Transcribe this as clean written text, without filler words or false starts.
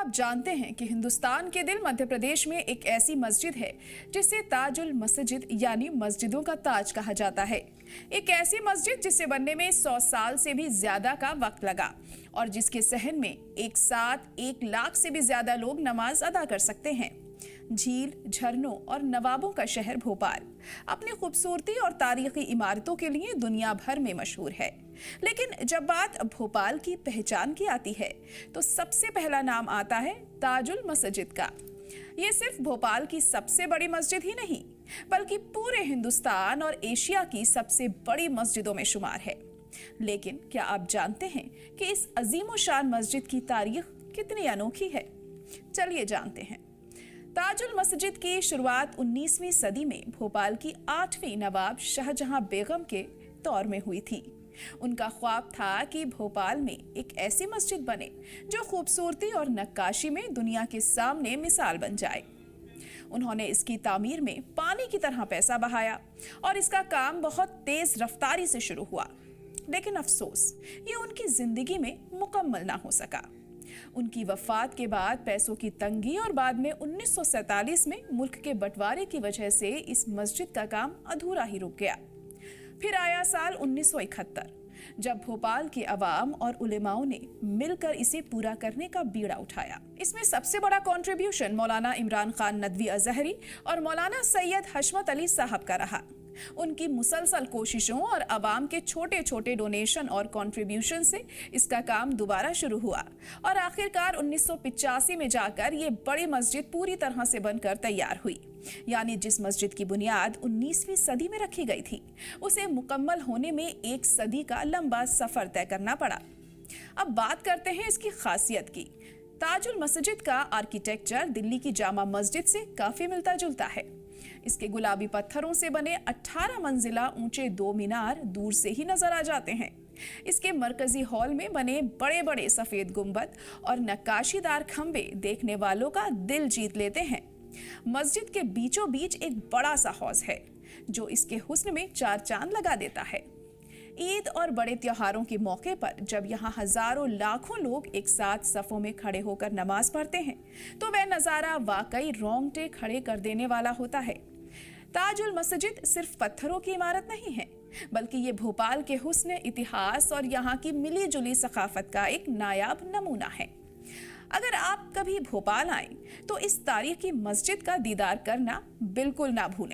आप जानते हैं कि हिंदुस्तान के दिल मध्य प्रदेश में एक ऐसी मस्जिद है जिसे ताजुल मस्जिद यानी मस्जिदों का ताज कहा जाता है। एक ऐसी मस्जिद जिसे बनने में 100 साल से भी ज्यादा का वक्त लगा और जिसके सहन में एक साथ 1 लाख से भी ज्यादा लोग नमाज अदा कर सकते हैं। झील, झरनों और नवाबों का शहर भोपाल अपनी खूबसूरती और तारीखी इमारतों के लिए दुनिया भर में मशहूर है। लेकिन जब बात भोपाल की पहचान की आती है तो सबसे पहला नाम आता है ताजुल मस्जिद का। ये सिर्फ भोपाल की सबसे बड़ी मस्जिद ही नहीं बल्कि पूरे हिंदुस्तान और एशिया की सबसे बड़ी मस्जिदों में शुमार है। लेकिन क्या आप जानते हैं कि इस अजीमोशान मस्जिद की तारीख कितनी अनोखी है? चलिए जानते हैं। ताजुल मस्जिद की शुरुआत 19वीं सदी में भोपाल की 8वीं नवाब शाहजहां बेगम के दौर में हुई थी। उनका ख्वाब था कि भोपाल में एक ऐसी मस्जिद बने जो खूबसूरती और नक्काशी में दुनिया के सामने मिसाल बन जाए। उन्होंने इसकी तामीर में पानी की तरह पैसा बहाया और इसका काम बहुत तेज रफ्तारी से शुरू हुआ। लेकिन अफसोस, ये उनकी जिंदगी में मुकम्मल ना हो सका। उनकी वफात के बाद पैसों की तंगी और बाद में 1947 में मुल्क के बंटवारे की वजह से इस मस्जिद का काम अधूरा ही रुक गया। फिर आया साल 1971 जब भोपाल के अवाम और उलेमाओं ने मिलकर इसे पूरा करने का बीड़ा उठाया। इसमें सबसे बड़ा कंट्रीब्यूशन मौलाना इमरान खान नदवी अजहरी और मौलाना सैयद हशमत अली साहब का रहा। उनकी मुसलसल कोशिशों और अवाम के छोटे छोटे डोनेशन और कंट्रीब्यूशन से इसका काम दोबारा शुरू हुआ और आखिरकार 1985 में जाकर ये बड़ी मस्जिद पूरी तरह से बनकर तैयार हुई। यानी जिस मस्जिद की बुनियाद 19वीं सदी में रखी गई थी उसे मुकम्मल होने में 1 सदी का लंबा सफर तय करना पड़ा। अब बात करते हैं इसकी खासियत की। ताजुल मस्जिद का आर्किटेक्चर दिल्ली की जामा मस्जिद से काफी मिलता जुलता है। इसके गुलाबी पत्थरों से बने 18 मंजिला ऊंचे 2 मीनार दूर से ही नजर आ जाते हैं। इसके मरकजी हॉल में बने बड़े बड़े सफेद गुंबद और नक्काशीदार खंबे देखने वालों का दिल जीत लेते हैं। मस्जिद के बीचों बीच एक बड़ा सा हौज है जो इसके हुस्न में 4 चांद लगा देता है। ईद और बड़े त्योहारों के मौके पर जब यहाँ हजारों लाखों लोग एक साथ सफों में खड़े होकर नमाज पढ़ते हैं तो वह नजारा वाकई रोंगटे खड़े कर देने वाला होता है। ताजुल मस्जिद सिर्फ पत्थरों की इमारत नहीं है बल्कि ये भोपाल के हुस्न, इतिहास और यहाँ की मिली जुली सकाफत का एक नायाब नमूना है। अगर आप कभी भोपाल आए तो इस तारीखी मस्जिद का दीदार करना बिल्कुल ना भूलें।